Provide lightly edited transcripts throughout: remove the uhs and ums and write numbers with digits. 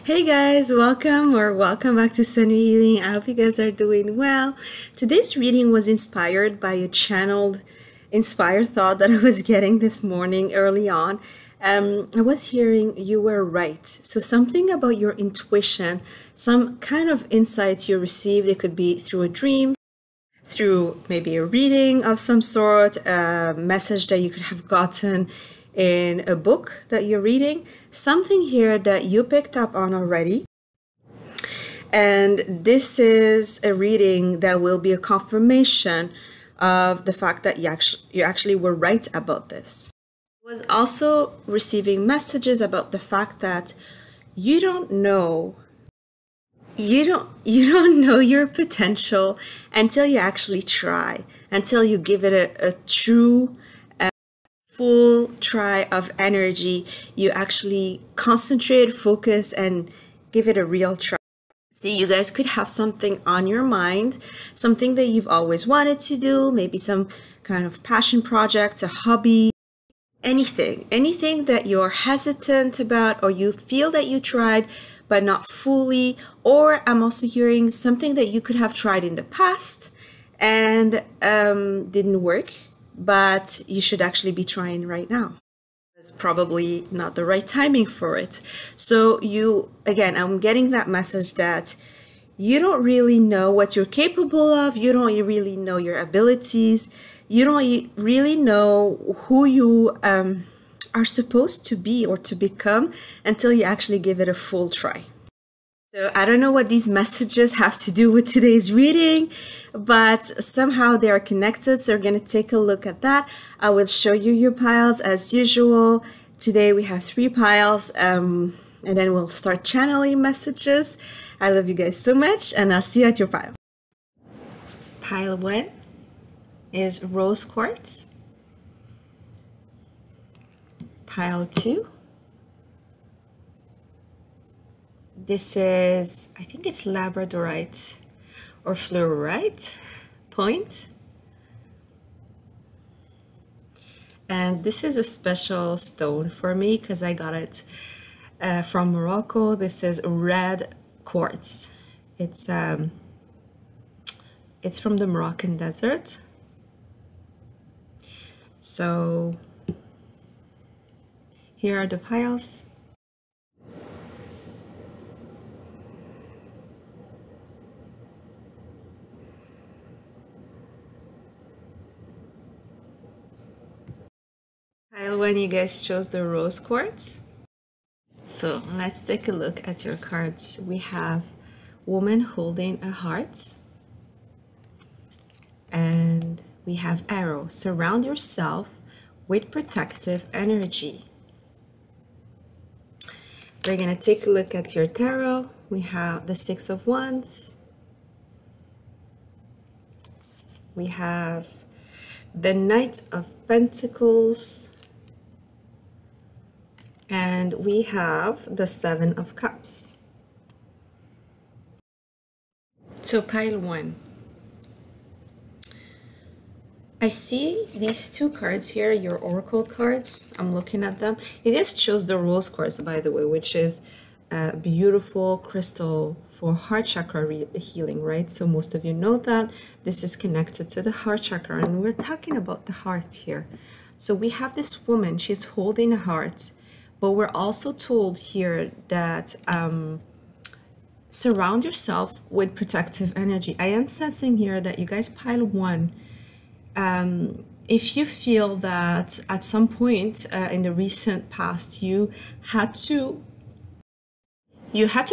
Hey guys, welcome back to Sunny Healing. I hope you guys are doing well. Today's reading was inspired by a channeled inspired thought that I was getting this morning early on. I was hearing you were right. So something about your intuition, some kind of insights you received, it could be through a dream, through maybe a reading of some sort, a message that you could have gotten in a book that you're reading, something here that you picked up on already. And this is a reading that will be a confirmation of the fact that you actually were right about this. I was also receiving messages about the fact that you don't know you don't know your potential until you actually try, until you give it a true full try of energy. You actually concentrate, focus, and give it a real try. So you guys could have something on your mind, something that you've always wanted to do, maybe some kind of passion project, a hobby, anything that you're hesitant about, or you feel that you tried but not fully. Or I'm also hearing something that you could have tried in the past and didn't work, but you should actually be trying right now. It's probably not the right timing for it. So again, I'm getting that message that you don't really know what you're capable of. You don't really know your abilities. You don't really know who you are supposed to be or to become until you actually give it a full try. So I don't know what these messages have to do with today's reading, but somehow they are connected. So we're going to take a look at that. I will show you your piles as usual. Today we have 3 piles, and then we'll start channeling messages. I love you guys so much, and I'll see you at your pile. Pile 1 is rose quartz. Pile 2. This is, I think it's labradorite or fluorite point. And this is a special stone for me because I got it from Morocco. This is red quartz. It's from the Moroccan desert. So here are the piles. Pile 1, you guys chose the rose quartz. So let's take a look at your cards. We have woman holding a heart. And we have arrow. Surround yourself with protective energy. We're going to take a look at your tarot. We have the 6 of Wands. We have the Knight of Pentacles. And we have the 7 of Cups. So pile 1. I see these 2 cards here, your oracle cards. I'm looking at them. You guys chose the rose quartz, by the way, which is a beautiful crystal for heart chakra healing, right? So most of you know that this is connected to the heart chakra, and we're talking about the heart here. So we have this woman, she's holding a heart, but we're also told here that surround yourself with protective energy. I am sensing here that you guys pile 1. If you feel that at some point in the recent past you had to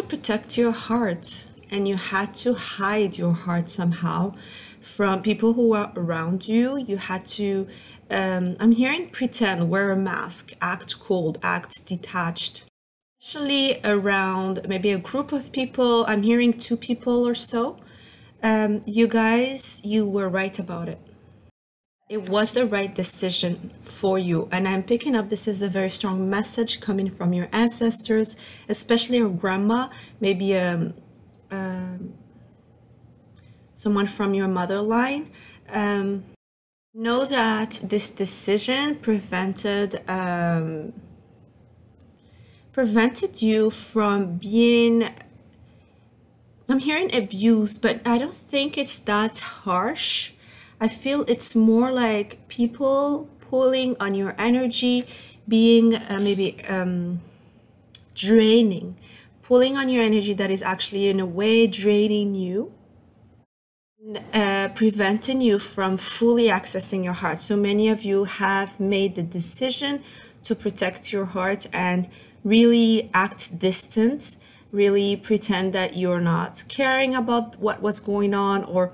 protect your heart, and you had to hide your heart somehow from people who are around you. You had to I'm hearing pretend, wear a mask, act cold, act detached, especially around maybe a group of people. I'm hearing 2 people or so. You guys, you were right about it. It was the right decision for you. And I'm picking up this is a very strong message coming from your ancestors, especially your grandma, maybe someone from your mother line. Know that this decision prevented prevented you from being, I'm hearing abused, but I don't think it's that harsh. I feel it's more like people pulling on your energy, being maybe draining, pulling on your energy that is actually in a way draining you, preventing you from fully accessing your heart. So many of you have made the decision to protect your heart and really act distant, really pretend that you're not caring about what was going on, or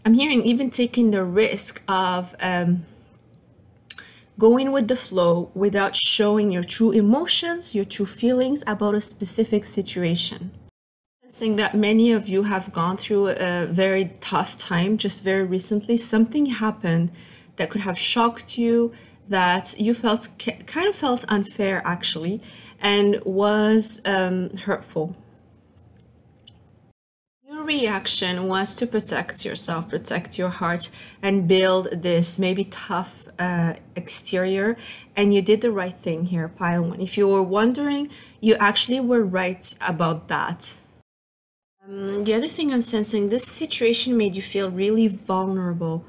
I'm hearing even taking the risk of going with the flow without showing your true emotions, your true feelings about a specific situation. Saying that many of you have gone through a very tough time just very recently. Something happened that could have shocked you, that you felt kind of felt unfair actually, and was hurtful. Your reaction was to protect yourself, protect your heart, and build this maybe tough exterior, and you did the right thing here, pile one. If you were wondering, you actually were right about that. The other thing I'm sensing, this situation made you feel really vulnerable.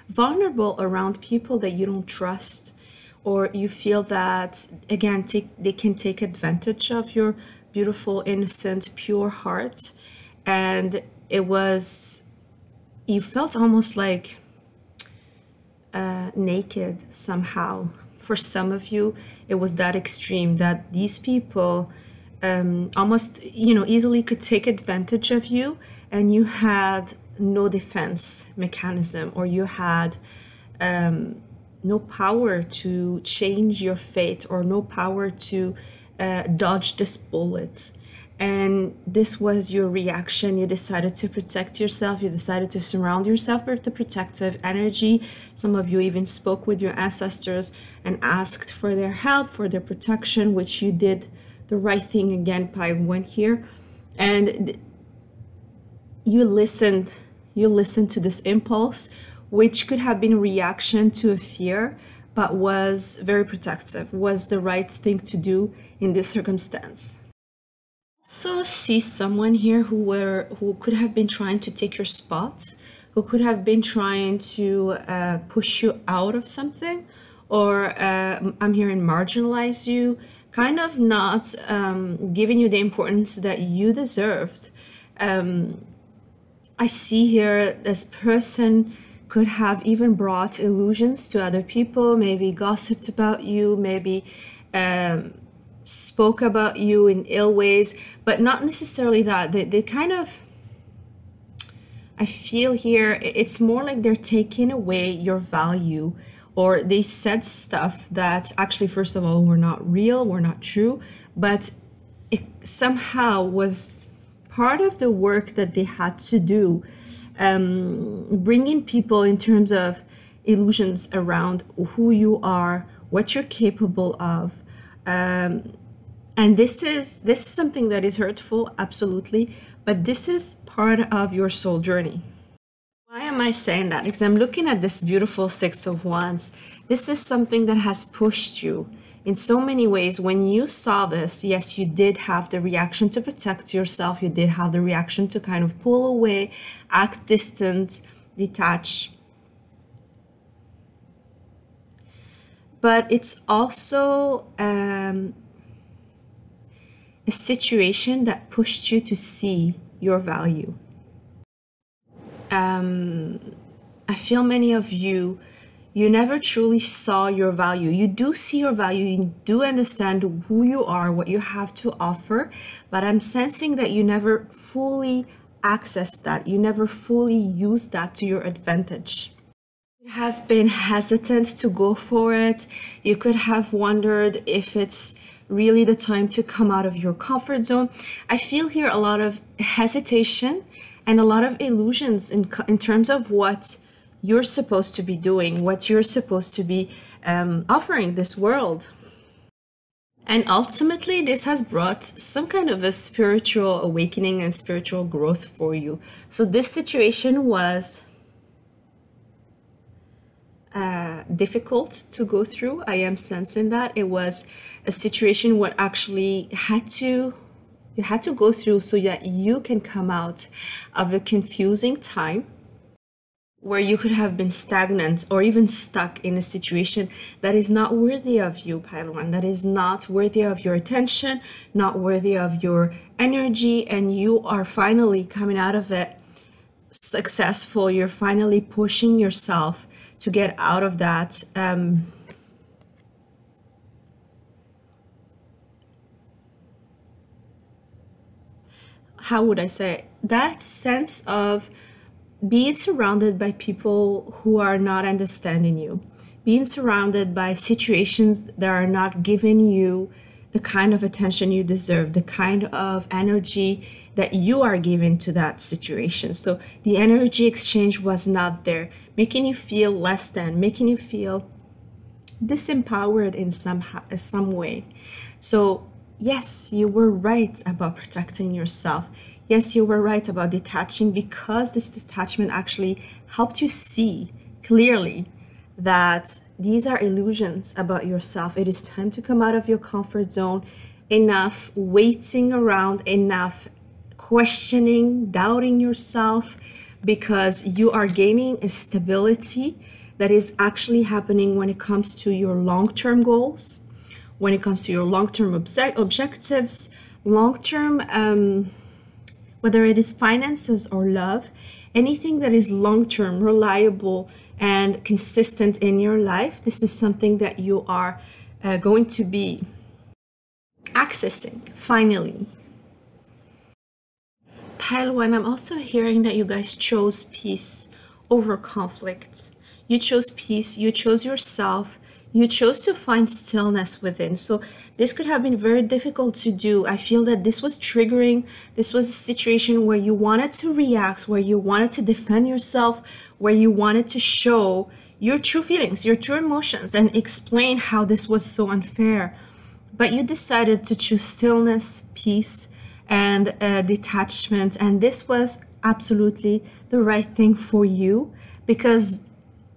Vulnerable around people that you don't trust, or you feel that, again, they can take advantage of your beautiful, innocent, pure heart. And you felt almost like naked somehow. For some of you, it was that extreme, that these people almost, easily could take advantage of you, and you had no defense mechanism, or you had no power to change your fate, or no power to dodge this bullet. And this was your reaction. You decided to protect yourself. You decided to surround yourself with the protective energy. Some of you even spoke with your ancestors and asked for their help, for their protection, which you did the right thing. Again, Pi went here, and you listened to this impulse, which could have been a reaction to a fear, but was very protective, was the right thing to do in this circumstance. So see someone here who could have been trying to take your spot, who could have been trying to push you out of something, or I'm hearing marginalize you, kind of not giving you the importance that you deserved. I see here this person could have even brought illusions to other people, maybe gossiped about you, maybe spoke about you in ill ways, but not necessarily that. They kind of, I feel here, it's more like they're taking away your value, or they said stuff that actually, first of all, were not real, were not true, but it somehow was part of the work that they had to do, bringing people in terms of illusions around who you are, what you're capable of. And this is something that is hurtful, absolutely, but this is part of your soul journey. Why am I saying that? Because I'm looking at this beautiful Six of Wands. This is something that has pushed you in so many ways. When you saw this, yes, you did have the reaction to protect yourself. You did have the reaction to kind of pull away, act distant, detach. But it's also a situation that pushed you to see your value. I feel many of you never truly saw your value. You do see your value, you do understand who you are, what you have to offer, but I'm sensing that you never fully accessed that. You never fully used that to your advantage. You have been hesitant to go for it. You could have wondered if it's really the time to come out of your comfort zone. I feel here a lot of hesitation and a lot of illusions in terms of what you're supposed to be doing, what you're supposed to be offering this world. And ultimately, this has brought some kind of a spiritual awakening and spiritual growth for you. So this situation was difficult to go through. I am sensing that it was a situation what actually you had to go through so that you can come out of a confusing time where you could have been stagnant or even stuck in a situation that is not worthy of you, Pile 1, that is not worthy of your attention, not worthy of your energy, and you are finally coming out of it successful. You're finally pushing yourself to get out of that how would I say it? That sense of being surrounded by people who are not understanding you, being surrounded by situations that are not giving you the kind of attention you deserve, the kind of energy that you are giving to that situation. So the energy exchange was not there, making you feel less than, making you feel disempowered in some way. So yes, you were right about protecting yourself. Yes, you were right about detaching, because this detachment actually helped you see clearly that these are illusions about yourself. It is time to come out of your comfort zone. Enough waiting around, enough questioning, doubting yourself, because you are gaining a stability that is actually happening when it comes to your long-term goals, when it comes to your long-term objectives, long-term, whether it is finances or love, anything that is long-term, reliable, and consistent in your life. This is something that you are going to be accessing finally. Pile 1, I'm also hearing that you guys chose peace over conflict. You chose peace, you chose yourself, you chose to find stillness within. So this could have been very difficult to do. I feel that this was triggering. This was a situation where you wanted to react, where you wanted to defend yourself, where you wanted to show your true feelings, your true emotions, and explain how this was so unfair. But you decided to choose stillness, peace, and detachment. And this was absolutely the right thing for you, because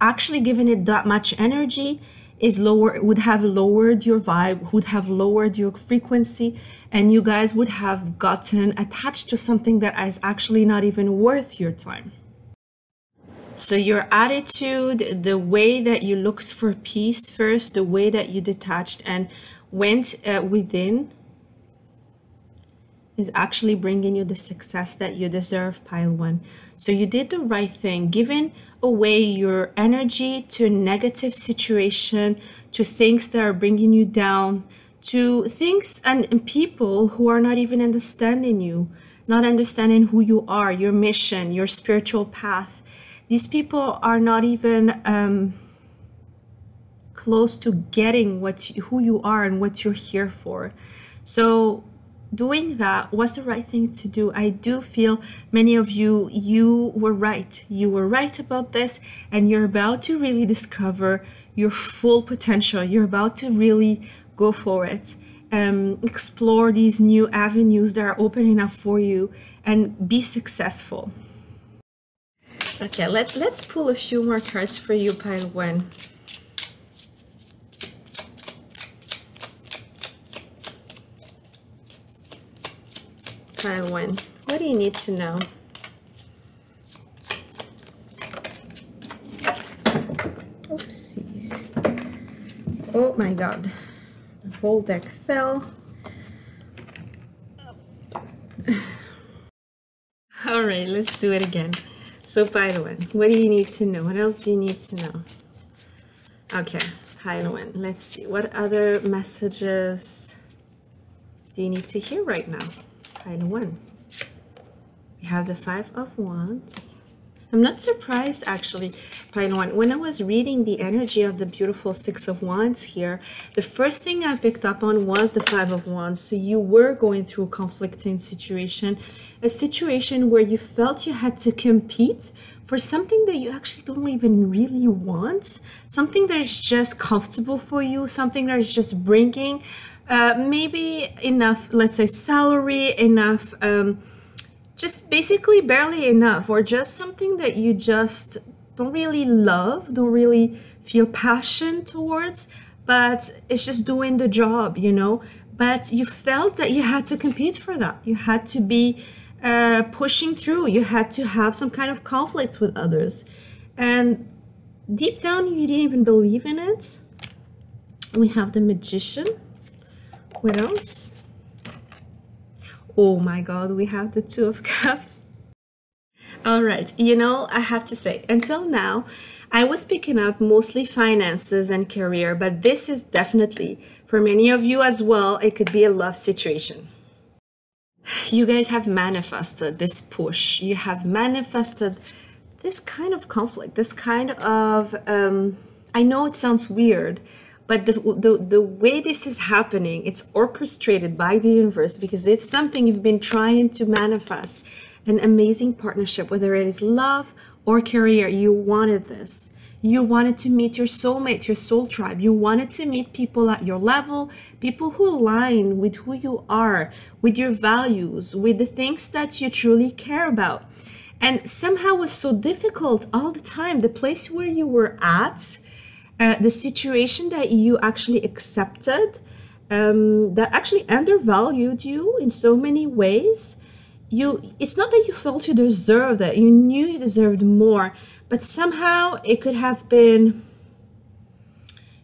actually giving it that much energy would have lowered your vibe, would have lowered your frequency, and you guys would have gotten attached to something that is actually not even worth your time. So your attitude, the way that you looked for peace first, the way that you detached and went within, is actually bringing you the success that you deserve, Pile 1. So you did the right thing, giving away your energy to a negative situation, to things that are bringing you down, to things and people who are not even understanding you, not understanding who you are, your mission, your spiritual path. These people are not even close to getting who you are and what you're here for. So doing that was the right thing to do. I do feel many of you were right. You were right about this, and you're about to really discover your full potential. You're about to really go for it. Explore these new avenues that are opening up for you and be successful. Okay, let's pull a few more cards for you, Pile 1. Pile 1, what do you need to know? Oopsie. Oh my god. The whole deck fell. Alright, let's do it again. So Pile 1, what do you need to know? What else do you need to know? Okay, Pile 1, let's see. What other messages do you need to hear right now? Pile 1. We have the 5 of Wands. I'm not surprised actually, Pile 1. When I was reading the energy of the beautiful 6 of Wands here, the first thing I picked up on was the 5 of Wands. So you were going through a conflicting situation, a situation where you felt you had to compete for something that you actually don't even really want, something that is just comfortable for you, something that is just bringing maybe enough, let's say, salary, enough, just basically barely enough, or just something that you just don't really love, don't really feel passion towards, but it's just doing the job, you know. But you felt that you had to compete for that. You had to be pushing through. You had to have some kind of conflict with others. And deep down, you didn't even believe in it. We have the Magician. What else? Oh my God, we have the Two of Cups. All right, you know, I have to say, until now, I was picking up mostly finances and career, but this is definitely, for many of you as well, it could be a love situation. You guys have manifested this push. You have manifested this kind of conflict, this kind of, I know it sounds weird, but the way this is happening, it's orchestrated by the universe because it's something you've been trying to manifest. An amazing partnership, whether it is love or career. You wanted this. You wanted to meet your soulmate, your soul tribe. You wanted to meet people at your level, people who align with who you are, with your values, with the things that you truly care about. And somehow it was so difficult all the time. The place where you were at, the situation that you actually accepted, that actually undervalued you in so many ways. It's not that you felt you deserved it. You knew you deserved more, but somehow it could have been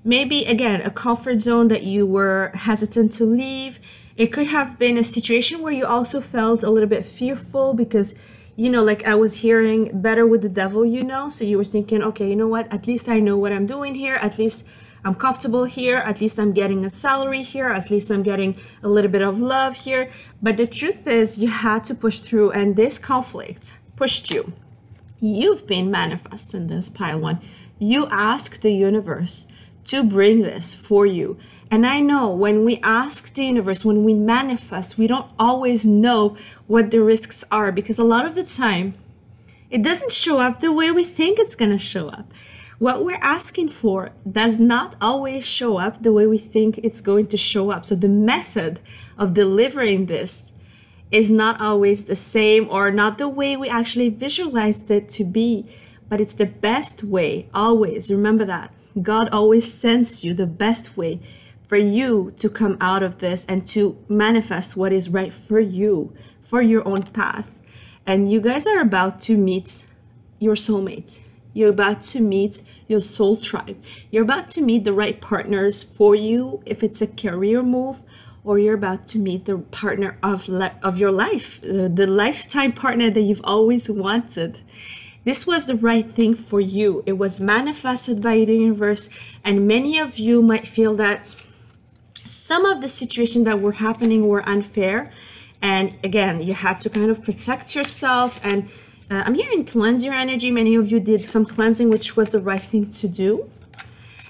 maybe, again, a comfort zone that you were hesitant to leave. It could have been a situation where you also felt a little bit fearful because, you know, like I was hearing better with the devil, you know, so you were thinking, okay, you know what, at least I know what I'm doing here. At least I'm comfortable here. At least I'm getting a salary here. At least I'm getting a little bit of love here. But the truth is you had to push through, and this conflict pushed you. You've been manifesting this, pile one. You asked the universe to bring this for you. And I know when we ask the universe, when we manifest, we don't always know what the risks are, because a lot of the time it doesn't show up the way we think it's going to show up. What we're asking for does not always show up the way we think it's going to show up. So the method of delivering this is not always the same, or not the way we actually visualized it to be, but it's the best way, always. Remember that. God always sends you the best way for you to come out of this and to manifest what is right for you, for your own path. And you guys are about to meet your soulmate. You're about to meet your soul tribe. You're about to meet the right partners for you, if it's a career move, or you're about to meet the partner of your life, the lifetime partner that you've always wanted. This was the right thing for you. It was manifested by the universe, and many of you might feel that some of the situations that were happening were unfair. And again, you had to kind of protect yourself. And I'm hearing cleanse your energy. Many of you did some cleansing, which was the right thing to do.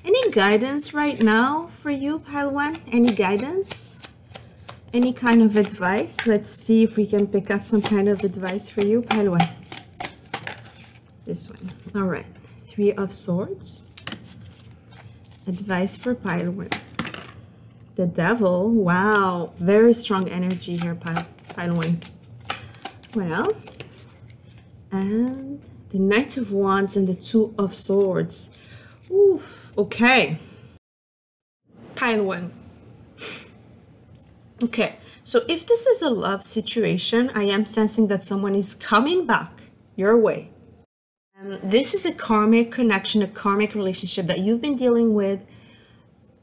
Any guidance right now for you, pile one? Any guidance? Any kind of advice? Let's see if we can pick up some kind of advice for you, pile one. This one. All right. Three of Swords. Advice for pile one. The Devil. Wow. Very strong energy here, pile one. What else? And the Knight of Wands and the Two of Swords. Oof. Okay. Pile one. Okay. So if this is a love situation, I am sensing that someone is coming back your way. This is a karmic connection, a karmic relationship that you've been dealing with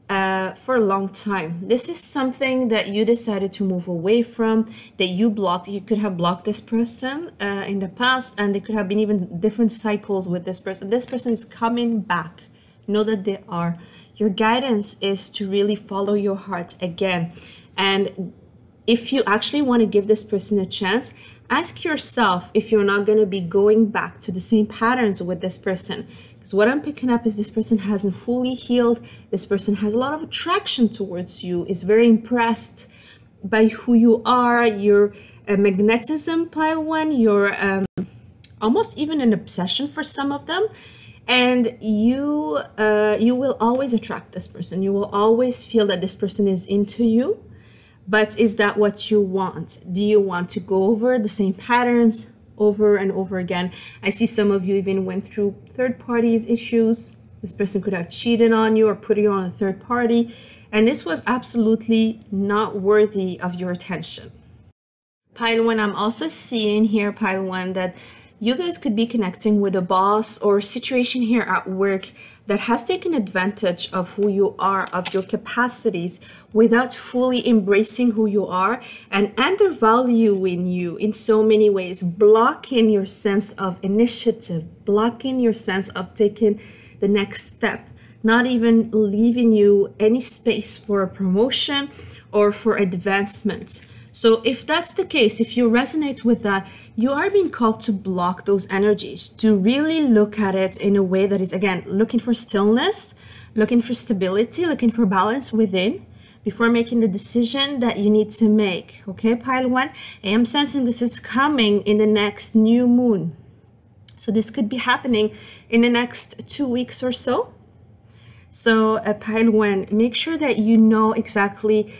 for a long time. This is something that you decided to move away from, that you blocked. You could have blocked this person in the past, and there could have been even different cycles with this person. This person is coming back. Know that they are. Your guidance is to really follow your heart again. And if you actually want to give this person a chance, ask yourself if you're not going to be going back to the same patterns with this person. Because what I'm picking up is this person hasn't fully healed. This person has a lot of attraction towards you, is very impressed by who you are, your magnetism, pile one, your almost even an obsession for some of them. And you will always attract this person. You will always feel that this person is into you. But is that what you want? Do you want to go over the same patterns over and over again. I see some of you even went through third parties issues. This person could have cheated on you or put you on a third party, and this was absolutely not worthy of your attention. Pile 1, I'm also seeing here, Pile 1, that you guys could be connecting with a boss or a situation here at work that has taken advantage of who you are, of your capacities, without fully embracing who you are and undervaluing you in so many ways, blocking your sense of initiative, blocking your sense of taking the next step, not even leaving you any space for a promotion or for advancement. So if that's the case, if you resonate with that, you are being called to block those energies, to really look at it in a way that is, again, looking for stillness, looking for stability, looking for balance within before making the decision that you need to make. Okay, Pile 1, I am sensing this is coming in the next new moon. So this could be happening in the next 2 weeks or so. So Pile 1, make sure that you know exactly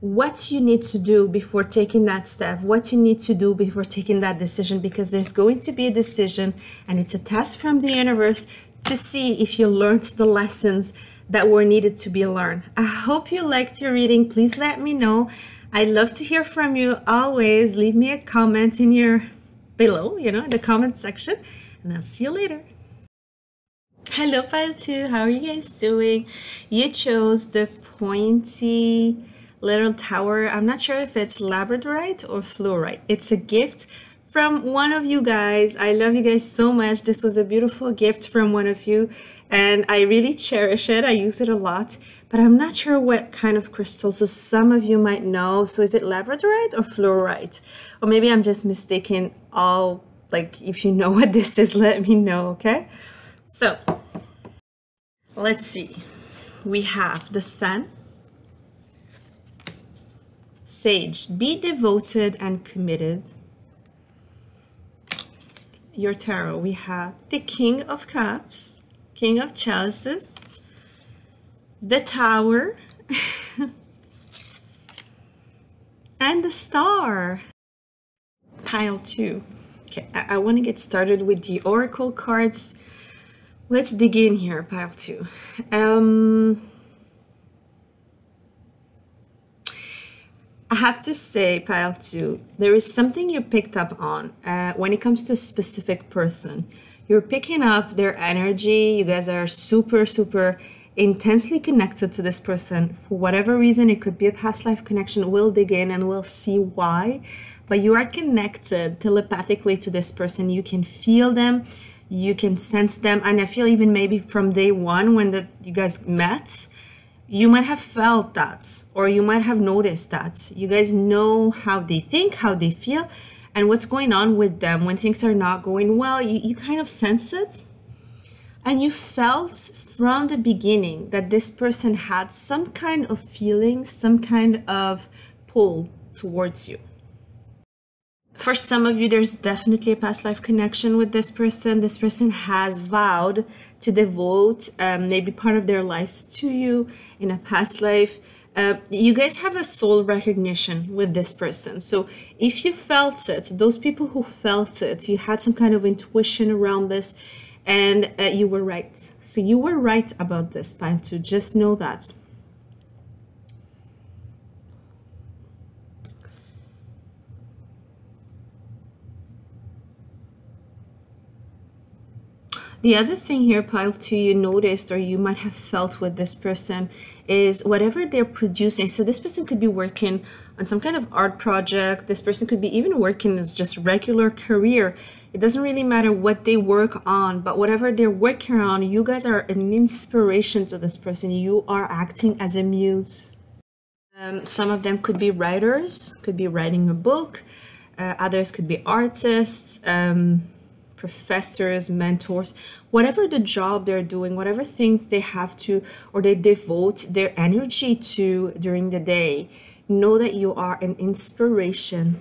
what you need to do before taking that step, what you need to do before taking that decision, because there's going to be a decision and it's a test from the universe to see if you learned the lessons that were needed to be learned. I hope you liked your reading. Please let me know. I'd love to hear from you. Always leave me a comment in your below, in the comment section, and I'll see you later. Hello, Pile 2. How are you guys doing? You chose the pointy little tower. I'm not sure if it's labradorite or fluorite. It's a gift from one of you guys. I love you guys so much. This was a beautiful gift from one of you, and I really cherish it. I use it a lot, but I'm not sure what kind of crystal, so some of you might know. So is it labradorite or fluorite? Or maybe I'm just mistaken all, like, if you know what this is, let me know, okay? So let's see. We have the Sun, Sage, be devoted and committed. Your tarot, we have the King of Cups, King of Chalices, the Tower, and the Star. Pile 2. Okay, I want to get started with the Oracle cards. Let's dig in here, Pile 2. I have to say, Pile 2, there is something you picked up on when it comes to a specific person. You're picking up their energy. You guys are super, super intensely connected to this person. For whatever reason, it could be a past life connection. We'll dig in and we'll see why. But you are connected telepathically to this person. You can feel them. You can sense them. And I feel even maybe from day one when you guys met, you might have felt that, or you might have noticed that. You guys know how they think, how they feel, and what's going on with them when things are not going well. You kind of sense it. And you felt from the beginning that this person had some kind of feeling, some kind of pull towards you. For some of you, there's definitely a past life connection with this person. This person has vowed to devote maybe part of their lives to you in a past life. You guys have a soul recognition with this person. So if you felt it, those people who felt it, you had some kind of intuition around this, and you were right. So you were right about this, Pile 2. Just know that. The other thing here, Pile 2, you noticed or you might have felt with this person is whatever they're producing. So this person could be working on some kind of art project. This person could be even working as just regular career. It doesn't really matter what they work on, but whatever they're working on, you guys are an inspiration to this person. You are acting as a muse. Some of them could be writers, could be writing a book. Others could be artists, professors, mentors, whatever the job they're doing, whatever things they have to or they devote their energy to during the day, know that you are an inspiration.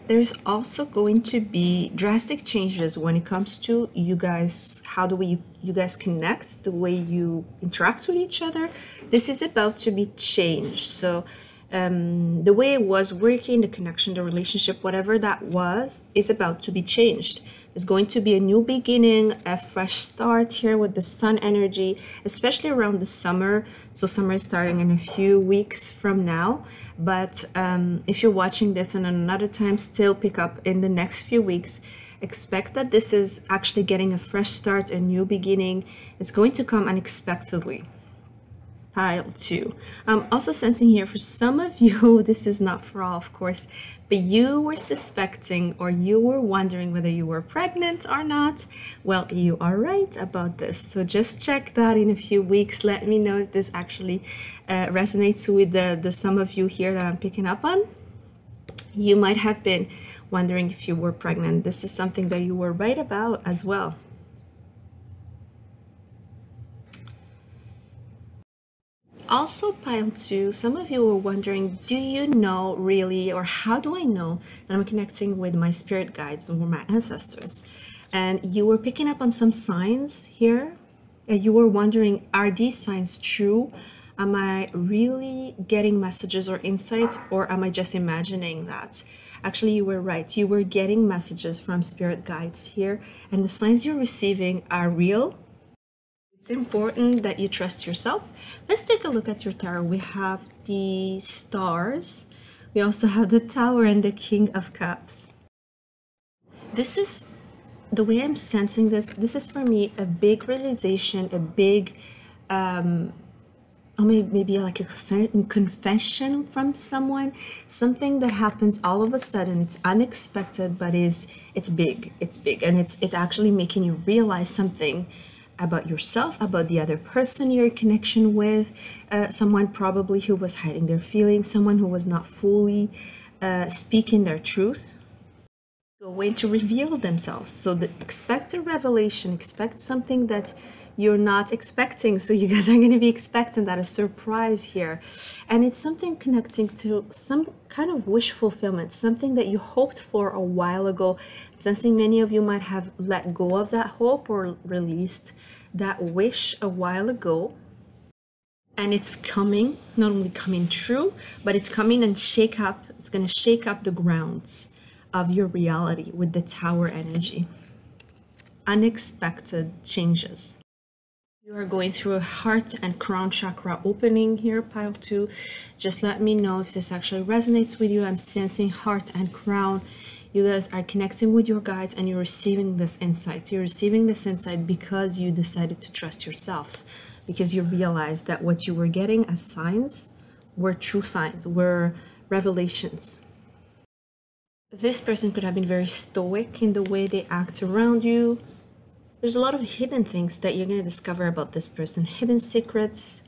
There's also going to be drastic changes when it comes to you guys. How do you guys connect, the way you interact with each other? This is about to be changed. So The way it was working, the connection, the relationship, whatever that was, is about to be changed. There's going to be a new beginning, a fresh start here with the sun energy, especially around the summer. So summer is starting in a few weeks from now. But if you're watching this in another time, still pick up in the next few weeks. Expect that this is actually getting a fresh start, a new beginning. It's going to come unexpectedly. Pile 2. I'm also sensing here for some of you, this is not for all, of course, but you were suspecting or you were wondering whether you were pregnant or not. Well, you are right about this. So just check that in a few weeks. Let me know if this actually resonates with the some of you here that I'm picking up on. You might have been wondering if you were pregnant. This is something that you were right about as well. Also, pile 2, some of you were wondering, do you know really, or how do I know that I'm connecting with my spirit guides or my ancestors? And you were picking up on some signs here. And you were wondering, are these signs true? Am I really getting messages or insights, or am I just imagining that? Actually, you were right. You were getting messages from spirit guides here, and the signs you're receiving are real. It's important that you trust yourself. Let's take a look at your tarot. We have the stars. We also have the Tower and the King of Cups. This is the way I'm sensing this. This is for me a big realization, a big, maybe like a confession from someone. Something that happens all of a sudden. It's unexpected, but it's big. It's big, and it's actually making you realize something about yourself, about the other person you're in connection with, someone probably who was hiding their feelings, someone who was not fully speaking their truth, going to reveal themselves. So expect a revelation, expect something that you're not expecting. So you guys are going to be expecting that, a surprise here. And it's something connecting to some kind of wish fulfillment, something that you hoped for a while ago. I'm sensing many of you might have let go of that hope or released that wish a while ago. And it's coming, not only coming true, but it's coming and it's going to shake up the grounds of your reality with the Tower energy. Unexpected changes. You are going through a heart and crown chakra opening here, pile 2. Just let me know if this actually resonates with you. I'm sensing heart and crown. You guys are connecting with your guides and you're receiving this insight. You're receiving this insight because you decided to trust yourselves, because you realized that what you were getting as signs were true signs, were revelations. This person could have been very stoic in the way they act around you. There's a lot of hidden things that you're going to discover about this person, hidden secrets.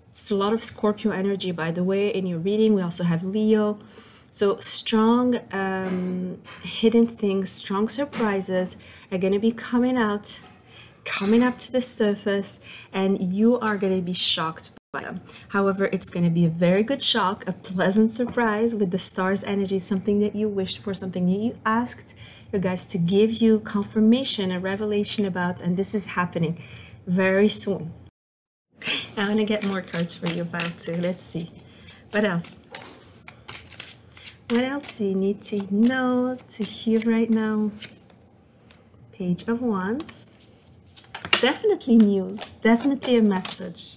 It's a lot of Scorpio energy, by the way. In your reading, we also have Leo. So strong hidden things, strong surprises are going to be coming up to the surface, and you are going to be shocked by them. However, it's going to be a very good shock, a pleasant surprise with the stars energy, something that you wished for, something that you asked your guys to give you confirmation, a revelation about, and this is happening very soon. I want to get more cards for you, pile 2. Let's see. What else? What else do you need to know, to hear right now? Page of Wands. Definitely news, definitely a message.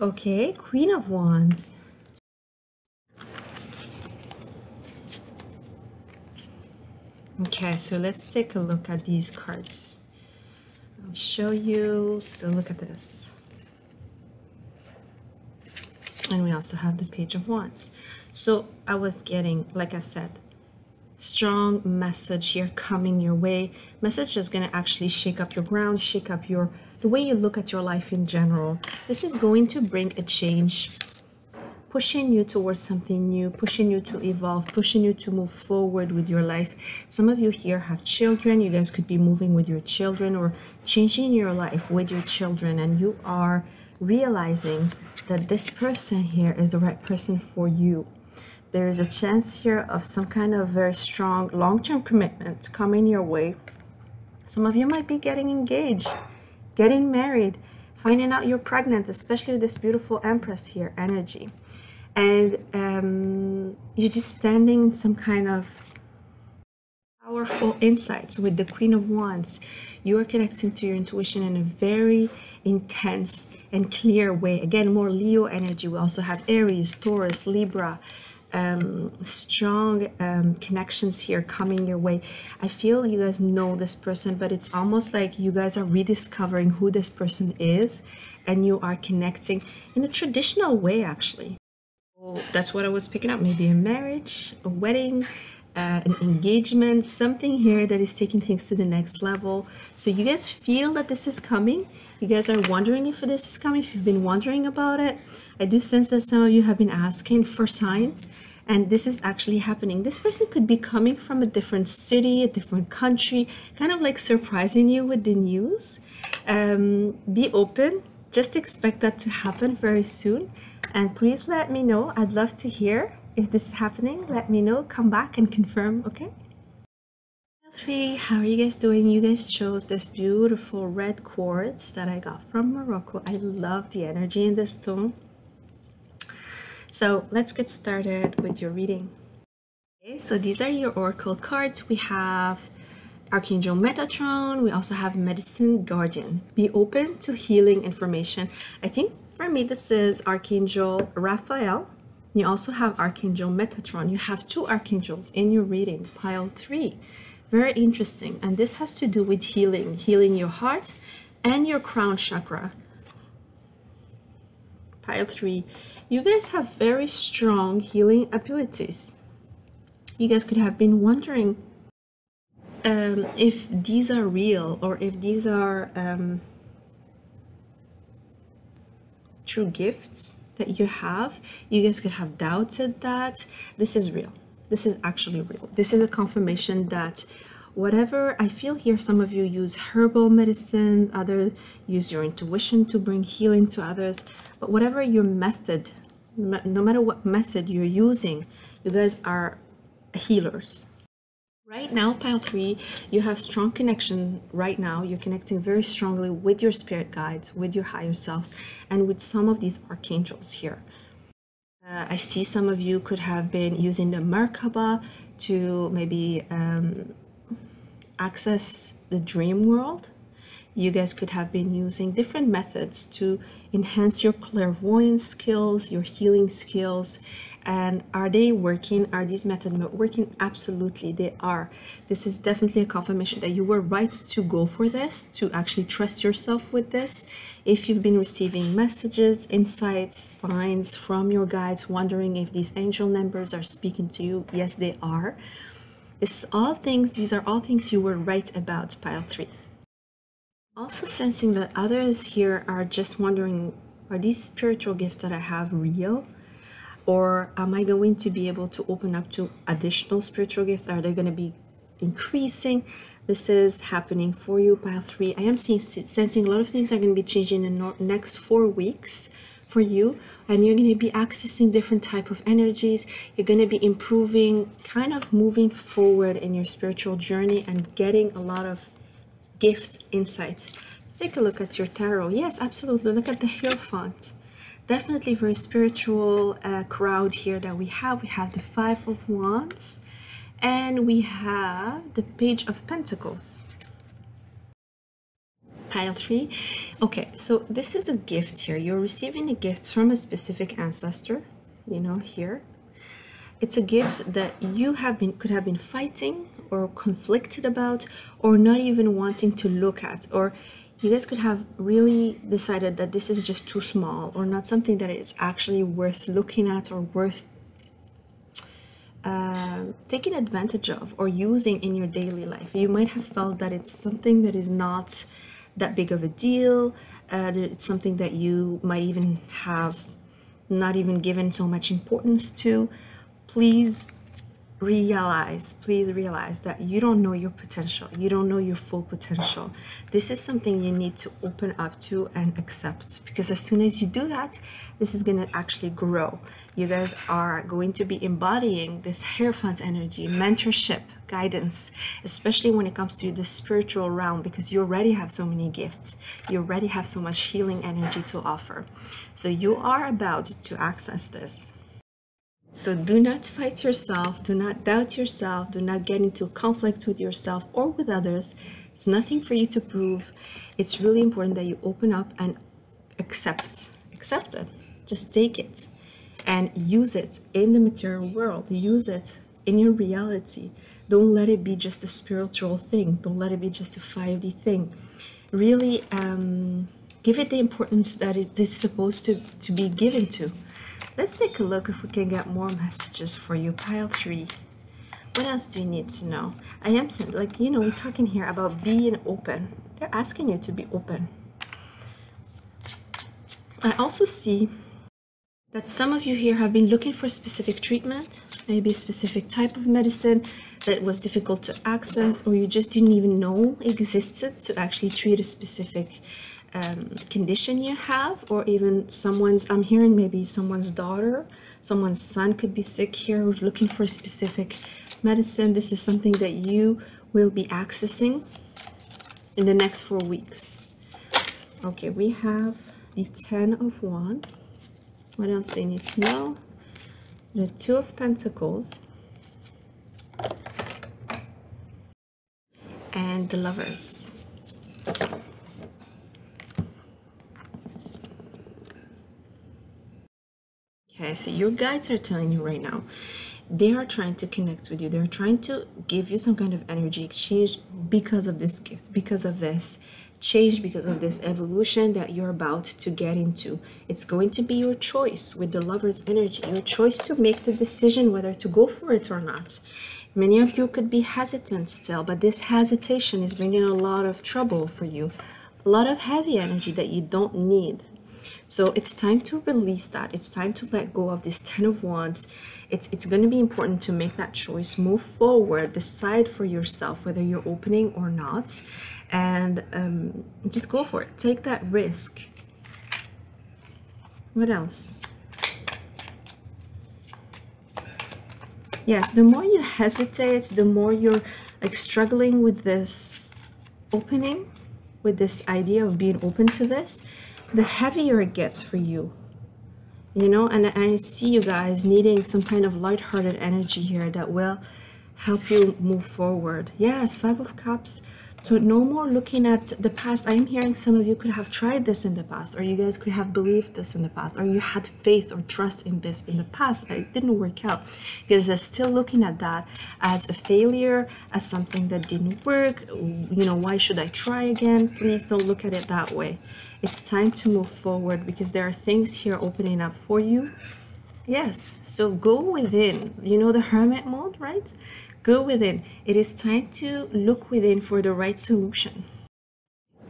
Okay, Queen of Wands. Okay, so let's take a look at these cards. I'll show you. So look at this. And we also have the Page of Wands. So I was getting, like I said, strong message here coming your way. Message is going to actually shake up your ground, shake up the way you look at your life in general. This is going to bring a change, pushing you towards something new, pushing you to evolve, pushing you to move forward with your life. Some of you here have children. You guys could be moving with your children or changing your life with your children, and you are realizing that this person here is the right person for you. There is a chance here of some kind of very strong long-term commitment coming your way. Some of you might be getting engaged, getting married, finding out you're pregnant, especially with this beautiful Empress here energy. and you're just standing in some kind of powerful insights with the Queen of Wands. You are connecting to your intuition in a very intense and clear way. Again, more Leo energy. We also have Aries, Taurus, Libra. Strong connections here coming your way. I feel you guys know this person, but it's almost like you guys are rediscovering who this person is, and you are connecting in a traditional way, actually. So that's what I was picking up. Maybe a marriage, a wedding, an engagement, something here that is taking things to the next level. So you guys feel that this is coming. You guys are wondering if this is coming, if you've been wondering about it. I do sense that some of you have been asking for signs, and this is actually happening. This person could be coming from a different city, a different country, kind of like surprising you with the news. Be open. Just expect that to happen very soon. And please let me know. I'd love to hear if this is happening. Let me know. Come back and confirm, okay? 3, how are you guys doing? You guys chose this beautiful red quartz that I got from Morocco. I love the energy in this stone. So let's get started with your reading. Okay, so these are your oracle cards. We have Archangel Metatron. We also have Medicine Guardian. Be open to healing information. I think for me this is Archangel Raphael. You also have Archangel Metatron. You have 2 archangels in your reading, pile 3. Very interesting. And this has to do with healing, healing your heart and your crown chakra. Pile 3. You guys have very strong healing abilities. You guys could have been wondering if these are real, or if these are true gifts that you have. You guys could have doubted that. This is real. This is actually real. This is a confirmation that whatever, I feel here some of you use herbal medicine, others use your intuition to bring healing to others, but whatever your method, no matter what method you're using, you guys are healers. Right now, pile 3, you have strong connection. Right now, you're connecting very strongly with your spirit guides, with your higher selves, and with some of these archangels here. I see some of you could have been using the Merkaba to maybe access the dream world. You guys could have been using different methods to enhance your clairvoyance skills, your healing skills. And are they working? Are these methods working? Absolutely, they are. This is definitely a confirmation that you were right to go for this, to actually trust yourself with this. If you've been receiving messages, insights, signs from your guides, wondering if these angel numbers are speaking to you, yes, they are. These are all things you were right about, pile 3. Also sensing that others here are just wondering, are these spiritual gifts that I have real? Or am I going to be able to open up to additional spiritual gifts? Are they going to be increasing? This is happening for you, pile 3. I am sensing a lot of things are going to be changing in the next 4 weeks for you, and you're going to be accessing different type of energies. You're going to be improving, kind of moving forward in your spiritual journey and getting a lot of gifts, insights. Let's take a look at your tarot. Yes, absolutely. Look at the Hierophant. Definitely very spiritual crowd here that we have. We have the 5 of Wands, and we have the Page of Pentacles. Pile 3. Okay, so this is a gift here. You're receiving a gift from a specific ancestor, you know, here. It's a gift that you could have been fighting or conflicted about, or not even wanting to look at, or you guys could have really decided that this is just too small, or not something that is actually worth looking at, or worth taking advantage of or using in your daily life. You might have felt that it's something that is not that big of a deal. That it's something that you might even have not even given so much importance to. Please realize that you don't know your potential. You don't know your full potential. This is something you need to open up to and accept, because as soon as you do that, this is going to actually grow. You guys are going to be embodying this Hierophant energy, mentorship, guidance, especially when it comes to the spiritual realm, because you already have so many gifts. You already have so much healing energy to offer. So you are about to access this. So do not fight yourself, do not doubt yourself, do not get into conflict with yourself or with others. It's nothing for you to prove. It's really important that you open up and accept it. Just take it and use it in the material world. Use it in your reality. Don't let it be just a spiritual thing. Don't let it be just a 5D thing. Really give it the importance that it is supposed to be given to. Let's take a look if we can get more messages for you. Pile 3. What else do you need to know? I am saying, like, you know, we're talking here about being open. They're asking you to be open. I also see that some of you here have been looking for specific treatment, maybe a specific type of medicine that was difficult to access, or you just didn't even know existed to actually treat a specific condition you have, or even someone's, I'm hearing maybe someone's daughter, someone's son could be sick here, looking for a specific medicine. This is something that you will be accessing in the next 4 weeks. Okay, we have the 10 of Wands. What else do you need to know? The 2 of Pentacles and the Lovers. Okay, so your guides are telling you right now, they are trying to connect with you. They're trying to give you some kind of energy exchange because of this gift, because of this change, because of this evolution that you're about to get into. It's going to be your choice with the Lover's energy, your choice to make the decision whether to go for it or not. Many of you could be hesitant still, but this hesitation is bringing a lot of trouble for you, a lot of heavy energy that you don't need. So it's time to release that. It's time to let go of this 10 of Wands. It's going to be important to make that choice, move forward, decide for yourself whether you're opening or not, and just go for it. Take that risk. What else? Yes, the more you hesitate, the more you're like struggling with this opening, with this idea of being open to this, the heavier it gets for you, you know. And I see you guys needing some kind of lighthearted energy here that will help you move forward. Yes, 5 of Cups. So no more looking at the past. I am hearing some of you could have tried this in the past, or you guys could have believed this in the past, or you had faith or trust in this in the past. It didn't work out. You guys are still looking at that as a failure, as something that didn't work. You know, why should I try again? Please don't look at it that way. It's time to move forward because there are things here opening up for you. Yes, so go within. You know the hermit mode, right? Go within. It is time to look within for the right solution,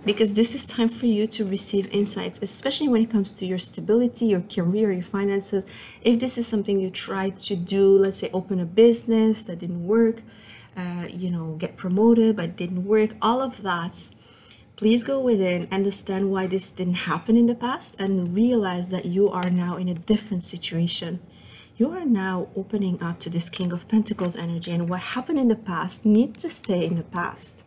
because this is time for you to receive insights, especially when it comes to your stability, your career, your finances. If this is something you tried to do, let's say open a business that didn't work, you know, get promoted but didn't work, all of that, please go within, understand why this didn't happen in the past, and realize that you are now in a different situation. You are now opening up to this King of Pentacles energy, and what happened in the past needs to stay in the past.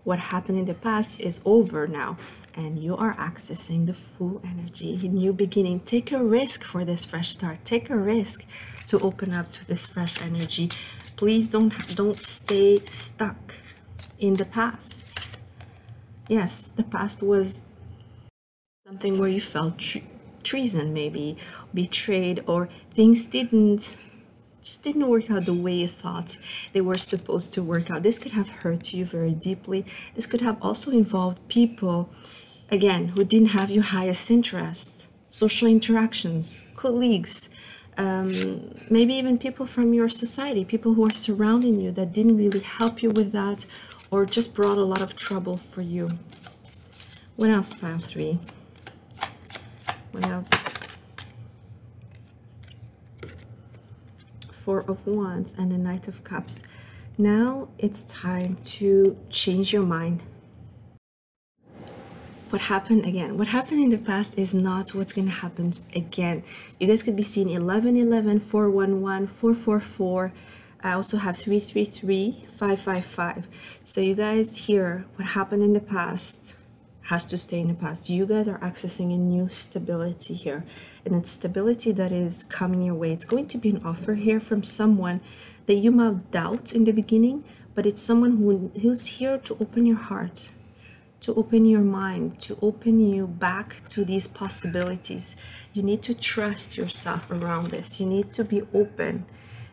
What happened in the past is over now, and you are accessing the full energy, a new beginning. Take a risk for this fresh start. Take a risk to open up to this fresh energy. Please don't stay stuck in the past. Yes, the past was something where you felt treason, maybe betrayed, or things just didn't work out the way you thought they were supposed to work out. This could have hurt you very deeply. This could have also involved people, again, who didn't have your highest interests, social interactions, colleagues, maybe even people from your society, people who are surrounding you that didn't really help you with that, or just brought a lot of trouble for you. What else, pile 3? What else? 4 of Wands and the Knight of Cups. Now it's time to change your mind. What happened again? What happened in the past is not what's going to happen again. You guys could be seeing 1111, 411, 444. I also have 333, 555. So you guys here, what happened in the past has to stay in the past. You guys are accessing a new stability here, and it's stability that is coming your way. It's going to be an offer here from someone that you might doubt in the beginning, but it's someone who's here to open your heart, to open your mind, to open you back to these possibilities. You need to trust yourself around this. You need to be open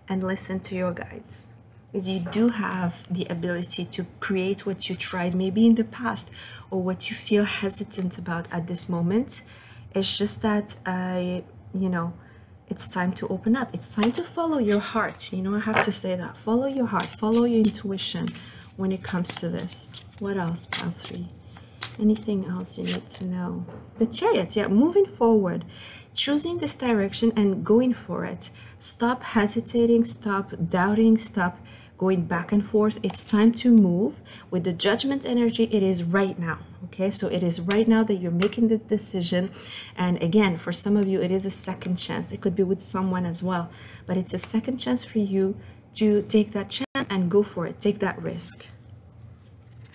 and listen to your guides, because you do have the ability to create what you tried maybe in the past, or what you feel hesitant about at this moment. It's just that you know, it's time to open up. It's time to follow your heart. You know, I have to say that. Follow your heart, follow your intuition when it comes to this. What else, pile 3? Anything else you need to know? The Chariot, yeah, moving forward, choosing this direction and going for it. Stop hesitating, stop doubting, stop going back and forth. It's time to move. With the Judgment energy, it is right now. Okay, so it is right now that you're making the decision. And again, for some of you, it is a second chance. It could be with someone as well, but it's a second chance for you to take that chance and go for it. Take that risk.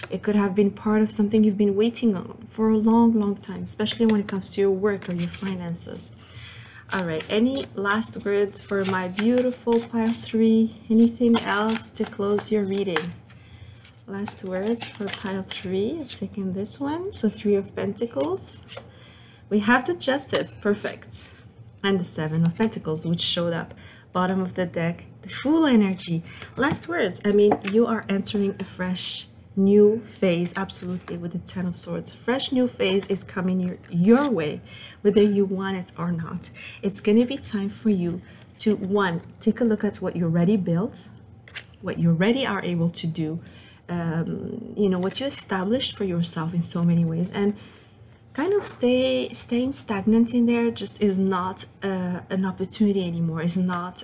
It could have been part of something you've been waiting on for a long time, especially when it comes to your work or your finances. All right, any last words for my beautiful pile 3? Anything else to close your reading? Last words for pile 3. I'm taking this one. So 3 of Pentacles. We have the Justice, perfect. And the 7 of Pentacles, which showed up. Bottom of the deck, the Fool energy. Last words, I mean, you are entering a fresh new phase, absolutely, with the 10 of Swords. Fresh new phase is coming your way, whether you want it or not. It's going to be time for you to, one, take a look at what you already built, what you already are able to do, you know, what you established for yourself in so many ways, and kind of staying stagnant in there just is not an opportunity anymore, is not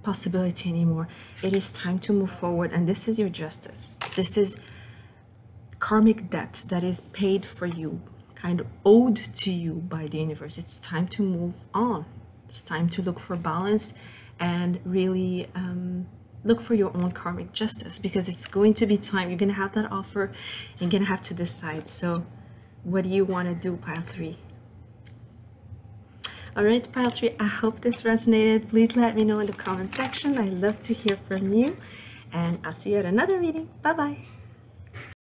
possibility anymore. It is time to move forward, and this is your Justice. This is karmic debt that is paid for you, kind of owed to you by the universe. It's time to move on. It's time to look for balance and really look for your own karmic justice, because it's going to be time. You're going to have that offer. You're going to have to decide. So what do you want to do, pile 3? All right, pile 3, I hope this resonated. Please let me know in the comment section. I love to hear from you, and I'll see you at another reading. Bye bye.